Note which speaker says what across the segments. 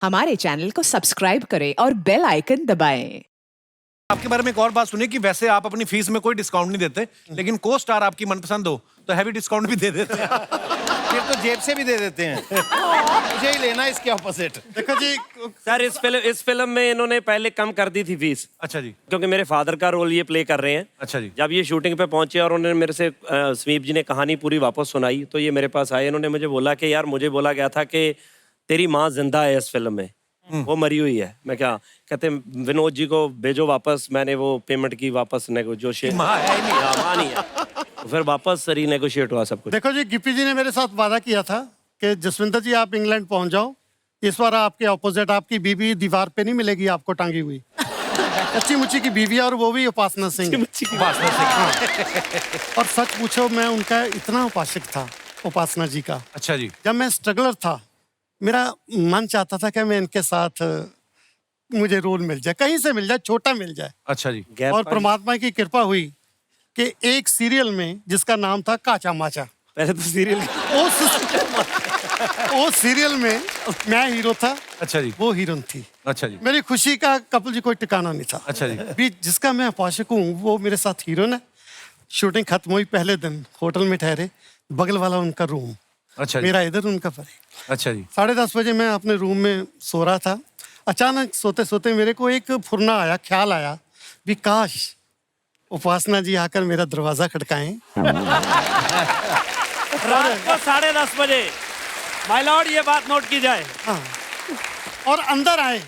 Speaker 1: हमारे चैनल को सब्सक्राइब करें और बेल आइकन दबाएं।
Speaker 2: आपके बारे में एक और बात सुनी कि वैसे आप अपनी फीस में कोई डिस्काउंट नहीं देते, लेकिन को स्टार आपकी मनपसंद हो तो हैवी डिस्काउंट भी दे देते हैं।
Speaker 3: फिर तो जेब से भी दे देते हैं। मुझे ही लेना इसके ऑपोजिट।
Speaker 4: देखो जी
Speaker 5: सर इस फिल्म में इन्होंने पहले कम कर दी थी फीस।
Speaker 2: अच्छा जी।
Speaker 5: क्योंकि मेरे फादर का रोल ये प्ले कर रहे हैं।
Speaker 2: अच्छा जी।
Speaker 5: जब ये शूटिंग पे पहुंचे और उन्होंने मेरे से स्वीप जी ने कहानी पूरी वापस सुनाई तो ये मेरे पास आए। इन्होंने मुझे बोला कि यार मुझे बोला गया था कि तेरी माँ जिंदा है इस फिल्म में, वो मरी हुई है। मैं क्या कहते विनोद जी को भेजो वापस। मैंने वो पेमेंट की वापस नेगोशिएट,
Speaker 2: माँ है नहीं।
Speaker 5: माँ नहीं है। तो फिर वापस रीनेगोशिएट हुआ सब कुछ।
Speaker 4: देखो जी, गिप्पी जी ने मेरे साथ वादा किया था कि जसविंदर जी आप इंग्लैंड पहुंच जाओ, इस बार आपके ऑपोजिट आपकी बीवी दीवार पे नहीं मिलेगी आपको टांगी हुई। अच्छी मुच्ची की बीवी है और वो भी उपासना सिंह। और सच पूछो मैं उनका इतना उपासक था उपासना जी का।
Speaker 2: अच्छा जी।
Speaker 4: जब मैं स्ट्रगलर था मेरा मन चाहता था कि मैं इनके साथ मुझे रोल मिल जाए, कहीं से मिल जाए, छोटा मिल जाए।
Speaker 2: अच्छा जी।
Speaker 4: और परमात्मा की कृपा हुई कि एक सीरियल में जिसका नाम था काचा माचा,
Speaker 5: पहले तो सीरियल
Speaker 4: वो सीरियल में मैं हीरो था।
Speaker 2: अच्छा जी।
Speaker 4: वो हीरोइन थी।
Speaker 2: अच्छा जी।
Speaker 4: मेरी खुशी का कपिल जी कोई ठिकाना नहीं था।
Speaker 2: अच्छा जी।
Speaker 4: भी जिसका मैं उपासक हूँ वो मेरे साथ हीरोइन है। शूटिंग खत्म हुई, पहले दिन होटल में ठहरे, बगल वाला उनका रूम,
Speaker 2: अच्छा जी।
Speaker 4: मेरा इधर उनका परे।
Speaker 2: अच्छा जी।
Speaker 4: 10:30 बजे मैं अपने रूम में सो रहा था। अचानक सोते सोते मेरे को एक फुरना आया, ख्याल आया भी काश उपासना जी आकर मेरा दरवाजा खटकाएं।
Speaker 5: रात को 10:30 बजे। माय लॉर्ड ये बात नोट की जाए।
Speaker 4: हाँ। और अंदर आए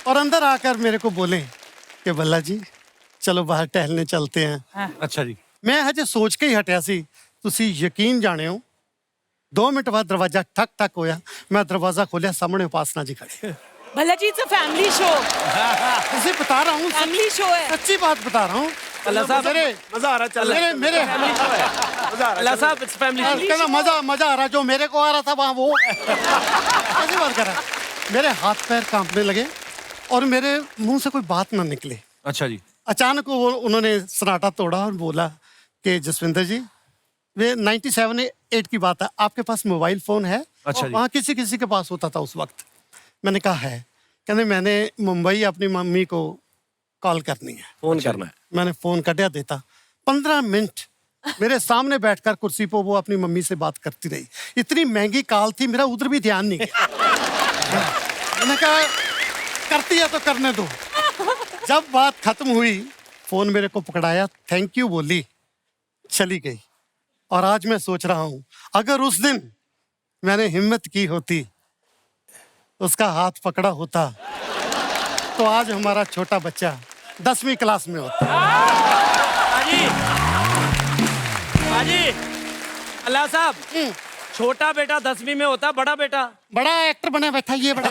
Speaker 4: और अंदर आकर मेरे को बोले कि बल्ला जी चलो बाहर टहलने चलते हैं।
Speaker 2: अच्छा जी।
Speaker 4: मैं हजे सोच के ही हटिया सी, तुसी यकीन जाने हो 2 मिनट बाद दरवाजा ठक ठक होया, मैं दरवाजा खोलिया, सामने उपासना जी खड़े।
Speaker 6: भला जी, इट्स अ फैमिली शो।
Speaker 4: उसे बता रहा हूँ,
Speaker 6: फैमिली शो है।
Speaker 4: सच्ची बात बता रहा हूँ।
Speaker 5: अल्लाह साहब मजा आ रहा चल रहा है।
Speaker 4: मेरे
Speaker 5: अल्लाह साहब इट्स फैमिली।
Speaker 4: कहना मजा आ रहा, जो मेरे को आ रहा था वहाँ वो कैसी बात कर रहा है। मेरे हाथ पैर कांपने लगे और मेरे मुंह से कोई बात ना निकले।
Speaker 2: अच्छा जी।
Speaker 4: अचानक वो उन्होंने सन्नाटा तोड़ा और बोला कि जसविंदर जी, वे 97-8 की बात है, आपके पास मोबाइल फोन है?
Speaker 2: अच्छा जी।
Speaker 4: वहाँ किसी किसी के पास होता था उस वक्त। मैंने कहा है। कहने मैंने मुंबई अपनी मम्मी को कॉल करनी है,
Speaker 5: फोन करना है।
Speaker 4: मैंने फोन कटिया देता। 15 मिनट मेरे सामने बैठकर कुर्सी पर वो अपनी मम्मी से बात करती रही। इतनी महंगी कॉल थी, मेरा उधर भी ध्यान नहीं गया। मैंने कहा करती है तो करने दो। जब बात खत्म हुई फोन मेरे को पकड़ाया, थैंक यू बोली, चली गई। और आज मैं सोच रहा हूं अगर उस दिन मैंने हिम्मत की होती, उसका हाथ पकड़ा होता, तो आज हमारा छोटा बच्चा 10वीं क्लास में होता।
Speaker 5: बाजी अल्लाह साहब, छोटा बेटा 10वीं में होता, बड़ा बेटा
Speaker 4: बड़ा एक्टर बना बैठा ये बड़ा।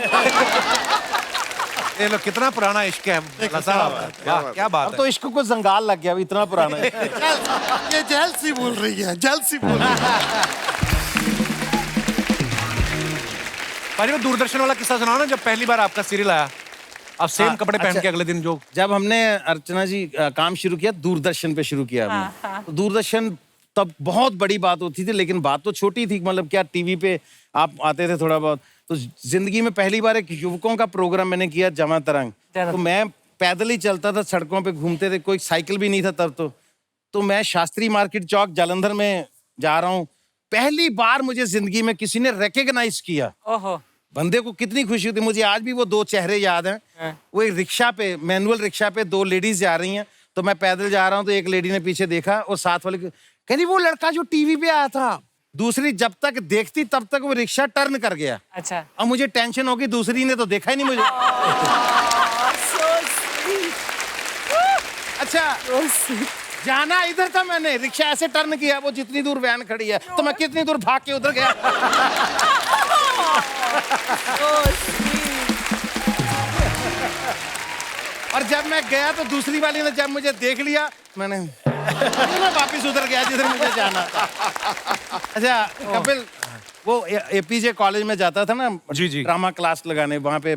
Speaker 2: ये लो कितना पुराना इश्क है अल्लाह साहब। वाह क्या बात
Speaker 3: अब
Speaker 2: है।
Speaker 3: तो इश्क को जंगाल लग गया, इतना पुराना है।
Speaker 4: ये जेलसी बोल रही है, जेलसी बोल रही है।
Speaker 2: भाई वो दूरदर्शन वाला किस्सा सुनाओ ना, जब पहली बार आपका सीरियल आया, आप सेम कपड़े पहन के अगले दिन जो।
Speaker 3: जब हमने अर्चना जी काम शुरू किया दूरदर्शन पे शुरू किया हमने। तो दूरदर्शन तब बहुत बड़ी बात होती थी, लेकिन बात तो छोटी थी, मतलब क्या टीवी पे आप आते थे थोड़ा बहुत। तो जिंदगी में पहली बार एक युवकों का प्रोग्राम मैंने किया, जमा तरंग। तो मैं पैदल ही चलता था, सड़कों पे घूमते थे, कोई साइकिल भी नहीं था तब। तो मैं शास्त्री मार्केट चौक जालंधर में जा रहा हूँ, पहली बार मुझे जिंदगी में किसी ने रिकॉग्नाइज किया।
Speaker 6: ओहो।
Speaker 3: बंदे को कितनी खुशी होती, मुझे आज भी वो 2 चेहरे याद हैं। वो एक रिक्शा पे, मैनुअल रिक्शा पे 2 लेडीज जा रही हैं, तो मैं पैदल जा रहा हूँ, तो एक लेडी ने पीछे देखा और साथ वाले कहती वो लड़का जो टीवी पे आया था। दूसरी जब तक देखती तब तक वो रिक्शा टर्न कर गया।
Speaker 6: अच्छा।
Speaker 3: अब मुझे टेंशन होगी, दूसरी ने तो देखा ही नहीं मुझे। अच्छा जाना इधर था, मैंने रिक्शा ऐसे टर्न किया, वो जितनी दूर वैन खड़ी है, तो मैं कितनी दूर भाग के उधर गया। और जब मैं गया तो दूसरी वाली ने जब मुझे देख लिया, मैं वापस उधर गया जिधर मुझे जाना था। अच्छा कपिल, वो एपीजे कॉलेज में जाता था ना
Speaker 2: जी जी,
Speaker 3: ड्रामा क्लास लगाने, वहाँ पे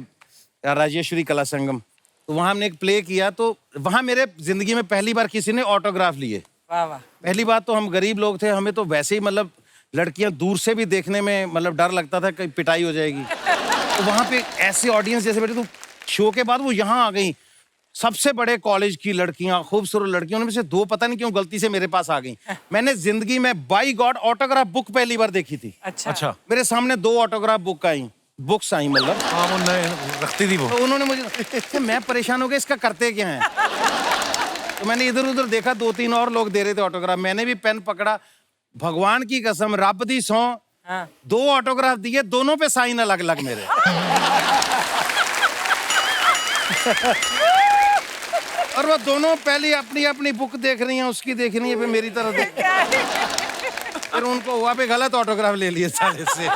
Speaker 3: राजेश्वरी कला संगम, तो वहाँ हमने एक प्ले किया। तो वहाँ मेरे जिंदगी में पहली बार किसी ने ऑटोग्राफ लिए।
Speaker 6: वाह वाह।
Speaker 3: पहली बात तो हम गरीब लोग थे, हमें तो वैसे ही मतलब लड़कियां दूर से भी देखने में मतलब डर लगता था कि पिटाई हो जाएगी। तो वहां पे ऐसे ऑडियंस जैसे बैठे, तो शो के बाद वो यहाँ आ गई, सबसे बड़े कॉलेज की लड़कियां, खूबसूरत लड़कियों में से दो पता नहीं क्यों गलती से मेरे पास आ गई। मैंने जिंदगी में बाई गॉड ऑटोग्राफ बुक पहली बार देखी थी।
Speaker 2: अच्छा।
Speaker 3: मेरे सामने 2 ऑटोग्राफ बुक्स आई मतलब।
Speaker 2: हाँ वो नए रखती थी वो।
Speaker 3: तो उन्होंने मुझे, मैं परेशान हो गया इसका करते क्या है। तो मैंने इधर उधर देखा, 2-3 और लोग दे रहे थे ऑटोग्राफ, मैंने भी पेन पकड़ा, भगवान की कसम रब दी सौ, 2 ऑटोग्राफ दिए, दोनों पे साइन अलग अलग मेरे। और वो दोनों पहले अपनी अपनी बुक देख रही हैं, उसकी देख रही है, फिर मेरी तरफ देख, फिर उनको हुआ पे गलत ऑटोग्राफ ले लिए साले से।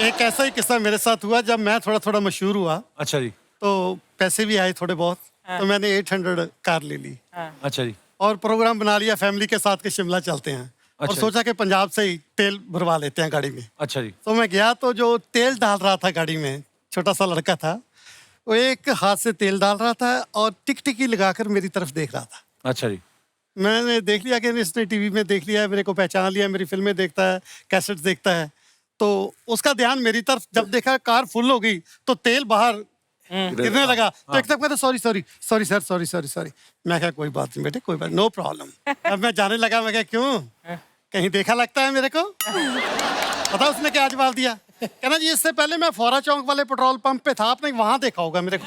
Speaker 4: एक ऐसा ही किस्सा मेरे साथ हुआ जब मैं थोड़ा थोड़ा मशहूर हुआ,
Speaker 2: अच्छा जी।
Speaker 4: तो पैसे भी आए थोड़े बहुत, तो मैंने 800 कार ले ली
Speaker 2: अच्छा जी।
Speaker 4: और प्रोग्राम बना लिया फैमिली के साथ कि शिमला चलते हैं। और
Speaker 2: अच्छा।
Speaker 4: सोचा कि पंजाब से ही तेल भरवा लेते हैं गाड़ी में।
Speaker 2: अच्छा जी।
Speaker 4: तो मैं गया, तो जो तेल डाल रहा था गाड़ी में, छोटा सा लड़का था, वो एक हाथ से तेल डाल रहा था और टिकटिकी लगाकर मेरी तरफ देख रहा था।
Speaker 2: अच्छा जी।
Speaker 4: मैंने देख लिया कि इसने टीवी में देख लिया है, मेरे को पहचान लिया, मेरी फिल्में देखता है, कैसेट देखता है। तो उसका ध्यान मेरी तरफ जब देखा, कार फुल हो गई तो तेल बाहर गिरने लगा। तो एकदम कहता sorry sorry sorry sir, sorry sorry sorry. मैं कहा कोई बात नहीं बेटे, कोई बात, नो प्रॉब्लम। अब मैं जाने लगा, मैं कहा क्यों, कहीं देखा लगता है मेरे को। पता उसने क्या जवाब दिया, कहना जी इससे पहले मैं फोरा चौक वाले पेट्रोल पंप पे था, आपने वहां देखा होगा मेरे को।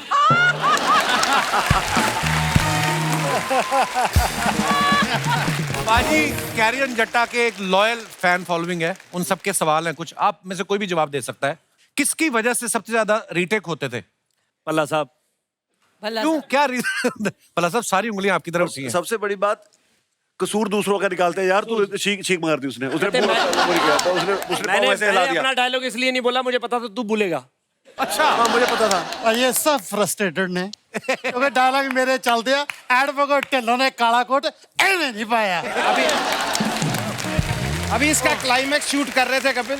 Speaker 2: बाजी कैरियन जट्टा के एक लॉयल फैन फॉलोइंग है, उन सबके सवाल हैं कुछ, आप में से कोई भी जवाब दे सकता है। किसकी वजह से सबसे ज्यादा रीटेक होते थे?
Speaker 5: पल्ला साहब।
Speaker 2: क्यों, क्या रीजन? भला साहब सारी उंगलियां आपकी तरफ सी हैं।
Speaker 7: सबसे बड़ी बात, कसूर दूसरों का निकालते हैं यार। तू छींक मार दी उसने
Speaker 5: मैंने
Speaker 7: ऐसे हिला दिया।
Speaker 5: अपना डायलॉग इसलिए नहीं बोला, मुझे पता था तू बोलेगा।
Speaker 2: अच्छा।
Speaker 7: हाँ मुझे पता था।
Speaker 4: और ये सब फ्रस्ट्रेटेड ने, क्योंकि डायलॉग मेरे चल दिया, एडवोकेट ढिल्लों ने काला कोट एने नहीं पाया।
Speaker 3: अभी इसका क्लाइमैक्स शूट कर रहे थे कपिल,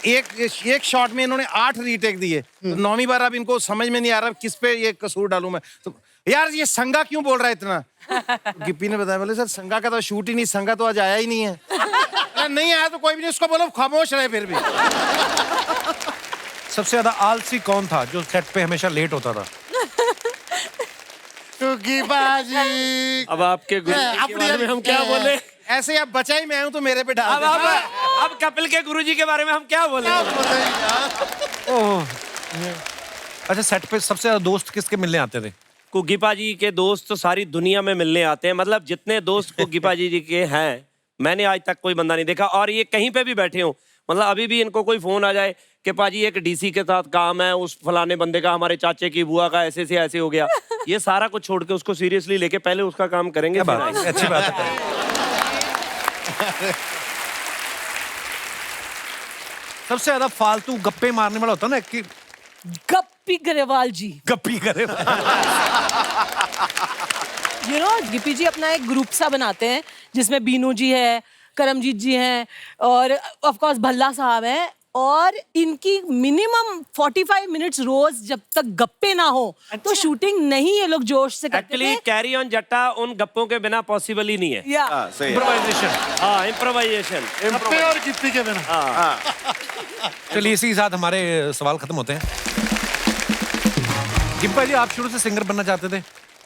Speaker 3: एक शॉट में इन्होंने 8 रीटेक दिए। तो 9वीं बार अब इनको समझ में नहीं आ रहा किस पे ये कसूर डालूं मैं। तो यार ये संगा क्यों बोल रहा है इतना? तो गिप्पी ने बताया, बोले सर संगा का तो शूट ही नहीं, संगा तो आज आया ही नहीं है। अरे नहीं आया तो कोई भी नहीं, उसको बोलो खामोश रहे फिर भी।
Speaker 2: सबसे ज्यादा आलसी कौन था जो सेट पे हमेशा लेट होता था?
Speaker 4: क्योंकि बाजी
Speaker 5: अब आपके गुरु जी के बारे में हम क्या बोले?
Speaker 3: ऐसे अब बचा ही मैं हूं तो मेरे पे डाल दे।
Speaker 5: अब कपिल के गुरुजी के बारे में हम क्या बोले?
Speaker 2: अच्छा, सेट पे सबसे ज्यादा दोस्त किसके मिलने आते थे?
Speaker 5: कुग्गी पाजी के दोस्त तो सारी दुनिया में मिलने आते हैं, मतलब जितने दोस्त कुग्गी पाजी जी के हैं, मैंने आज तक कोई बंदा नहीं देखा। और ये कहीं पे भी बैठे हो, मतलब अभी भी इनको कोई फोन आ जाए कि पाजी एक डीसी के साथ काम है, उस फलाने बंदे का, हमारे चाचे की बुआ का ऐसे से ऐसे हो गया, ये सारा कुछ छोड़ के उसको सीरियसली लेके पहले उसका काम करेंगे।
Speaker 2: क्या बात है, अच्छी बात है। सबसे ज्यादा फालतू गप्पे मारने वाला होता ना कि
Speaker 6: गप्पी ग्रेवाल जी।
Speaker 2: गप्पी करे।
Speaker 6: गिप्पी जी अपना एक ग्रुप सा बनाते हैं जिसमें बीनू जी है, करमजीत जी हैं और ऑफ कोर्स भल्ला साहब हैं, और इनकी मिनिमम 45 मिनट्स रोज जब तक गप्पे ना हो तो शूटिंग नहीं ये लोग जोश से करते
Speaker 5: एक्चुअली
Speaker 6: थे।
Speaker 5: कैरी ऑन जट्टा उन गप्पों के बिना पॉसिबल ही नहीं है।
Speaker 6: या
Speaker 7: सही है।
Speaker 2: इम्प्रोवाइजेशन।
Speaker 5: हाँ, इम्प्रोवाइजेशन।
Speaker 4: गप्पे और गिप्पी के बिना।
Speaker 2: चलिए इसी के साथ हमारे सवाल खत्म होते हैं। गिप्पा जी, आप शुरू से सिंगर बनना चाहते थे,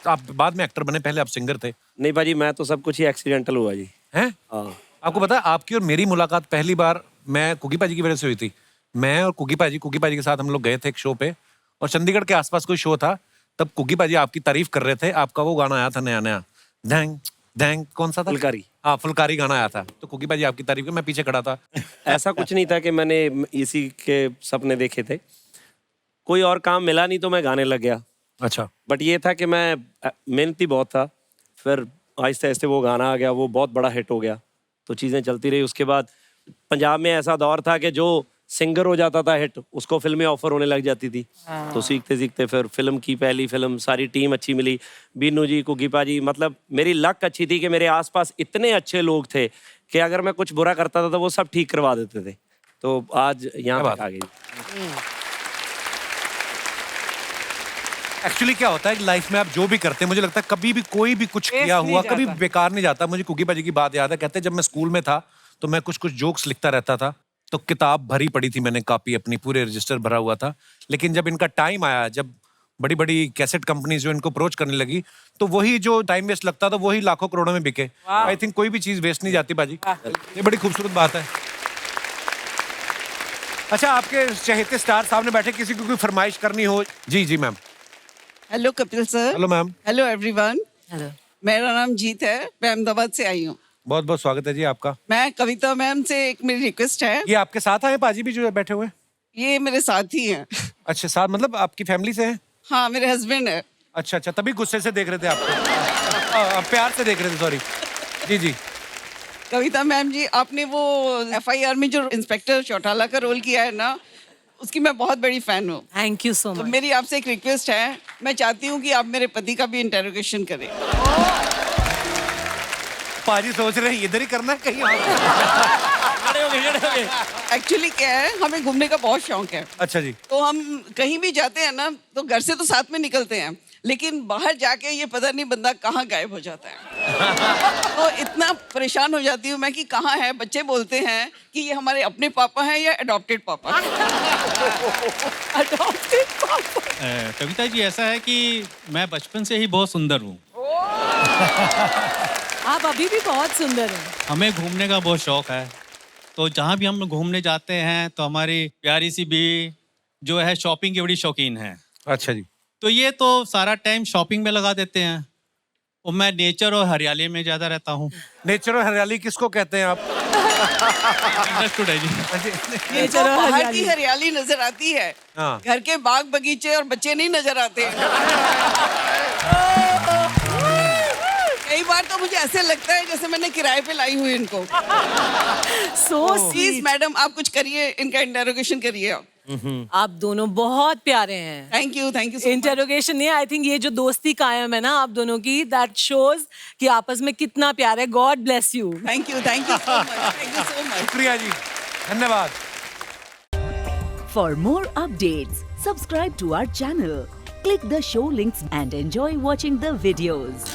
Speaker 2: आप बाद में एक्टर बने, पहले आप सिंगर थे?
Speaker 5: नहीं भाजी, मैं तो सब कुछ ही एक्सीडेंटल हुआ जी।
Speaker 2: हैं?
Speaker 5: हाँ।
Speaker 2: आपको पता है आपकी और मेरी मुलाकात पहली बार मैं कुगी पाजी की वजह से हुई थी। मैं और कुगी पाजी के साथ हम लोग गए थे एक शो पे, और चंडीगढ़ के आसपास कोई शो था, तब कुगी पाजी आपकी तारीफ कर रहे थे। आपका वो गाना आया था नया नया, धैंग धैंग, कौन सा था?
Speaker 5: फुलकारी।
Speaker 2: हाँ, फुलकारी गाना आया था, तो कुगी पाजी आपकी तारीफ, मैं पीछे खड़ा था।
Speaker 5: ऐसा कुछ नहीं था कि मैंने इसी के सपने देखे थे, कोई और काम मिला नहीं तो मैं गाने लग गया।
Speaker 2: अच्छा।
Speaker 5: बट ये था कि मैं मेहनती बहुत था, फिर आहिस्ते आहिस्ते वो गाना आ गया, वो बहुत बड़ा हिट हो गया, तो चीज़ें चलती रही। उसके बाद पंजाब में ऐसा दौर था कि जो सिंगर हो जाता था हिट, उसको फिल्में ऑफर होने लग जाती थी। तो सीखते सीखते फिर फिल्म की पहली फिल्म, सारी टीम अच्छी मिली, बीनू जी, कुगी पाजी, मतलब मेरी लक अच्छी थी कि मेरे आसपास इतने अच्छे लोग थे कि अगर मैं कुछ बुरा करता था तो वो सब ठीक करवा देते थे। तो आज यहाँ तक आ गई।
Speaker 2: एक्चुअली क्या होता है कि लाइफ में आप जो भी करते हैं, मुझे लगता है कभी भी कोई भी कुछ किया हुआ कभी बेकार नहीं जाता। मुझे कुगी पाजी की बात याद है, कहते हैं जब मैं स्कूल में था तो मैं कुछ जोक्स लिखता रहता था, तो किताब भरी पड़ी थी मैंने, कॉपी अपनी पूरे रजिस्टर भरा हुआ था। लेकिन जब इनका टाइम आया, जब बड़ी बड़ी कैसेट कंपनीज जो इनको अप्रोच करने लगी, तो वही जो टाइम वेस्ट लगता था वही लाखों करोड़ों में बिके। आई थिंक कोई भी चीज वेस्ट नहीं जाती बाजी, ये बड़ी खूबसूरत बात है। अच्छा, आपके चहेते स्टार सामने बैठे, किसी को कोई फरमाइश करनी हो? जी जी ma'am.
Speaker 8: Hello Kapil sir.
Speaker 2: Hello ma'am.
Speaker 8: Hello everyone.
Speaker 6: Hello.
Speaker 8: मेरा नाम जीत है, मैं अहमदाबाद से आई हूँ।
Speaker 2: बहुत बहुत स्वागत है जी आपका।
Speaker 8: मैं कविता मैम से एक मेरी रिक्वेस्ट है।
Speaker 2: ये आपके साथ आए पाजी भी जो बैठे हुए हैं?
Speaker 8: ये मेरे साथी हैं।
Speaker 2: अच्छा, साथ मतलब आपकी फैमिली से हैं?
Speaker 8: हाँ, मेरे हस्बैंड है।
Speaker 2: अच्छा अच्छा, तभी गुस्से से देख रहे थे आपको। प्यार से देख रहे थे, सॉरी। जी जी।
Speaker 8: कविता मैम जी, आपने वो FIR में जो इंस्पेक्टर चौटाला का रोल किया है ना, उसकी मैं बहुत बड़ी फैन हूँ।
Speaker 6: थैंक यू सो
Speaker 8: तो
Speaker 6: मच।
Speaker 8: मेरी आपसे एक रिक्वेस्ट है, मैं चाहती हूँ कि आप मेरे पति का भी इंटेरोगेशन करें।
Speaker 2: पाजी सोच रहे हैं इधर ही करना है कहीं और?
Speaker 8: एक्चुअली क्या है, हमें घूमने का बहुत शौक है।
Speaker 2: अच्छा जी।
Speaker 8: तो हम कहीं भी जाते हैं ना, तो घर से तो साथ में निकलते हैं, लेकिन बाहर जाके ये पता नहीं बंदा कहाँ गायब हो जाता है। तो इतना परेशान हो जाती हूँ मैं कि कहाँ है। बच्चे बोलते हैं कि ये हमारे अपने पापा हैं या अडॉप्टेड पापा।
Speaker 6: अडॉप्टेड पापा।
Speaker 9: कविता जी, ऐसा है कि मैं बचपन से ही बहुत सुंदर हूँ।
Speaker 6: आप अभी भी बहुत सुंदर हैं।
Speaker 9: हमें घूमने का बहुत शौक है, तो जहाँ भी हम लोग घूमने जाते हैं तो हमारी प्यारी सी भी जो है शॉपिंग की बड़ी शौकीन है।
Speaker 2: अच्छा जी।
Speaker 9: तो ये तो सारा टाइम शॉपिंग में लगा देते हैं, और मैं नेचर और हरियाली में ज़्यादा रहता हूँ।
Speaker 2: नेचर और हरियाली किसको कहते हैं आप?
Speaker 9: अंडरस्टूड है जी।
Speaker 8: तो बाहर की हरियाली नजर आती है,
Speaker 2: हाँ।
Speaker 8: घर के बाग बगीचे और बच्चे नहीं नजर आते। कई बार तो मुझे ऐसे लगता है जैसे मैंने किराए पे लाई हुई इनको।
Speaker 6: सो
Speaker 8: प्लीज मैडम, आप कुछ करिए, इनका इंटेरोगेशन करिए।
Speaker 6: आप दोनों बहुत प्यारे हैं।
Speaker 8: Thank you so much।
Speaker 6: Interrogation नहीं, आई थिंक ये जो दोस्ती कायम है ना आप दोनों की, दैट शोज कि आपस में कितना प्यार है। God bless you.
Speaker 8: Thank you so much। Thank you so much।
Speaker 2: शुक्रिया जी, धन्यवाद।
Speaker 10: For more updates, subscribe to our channel, click the show links and enjoy watching the videos.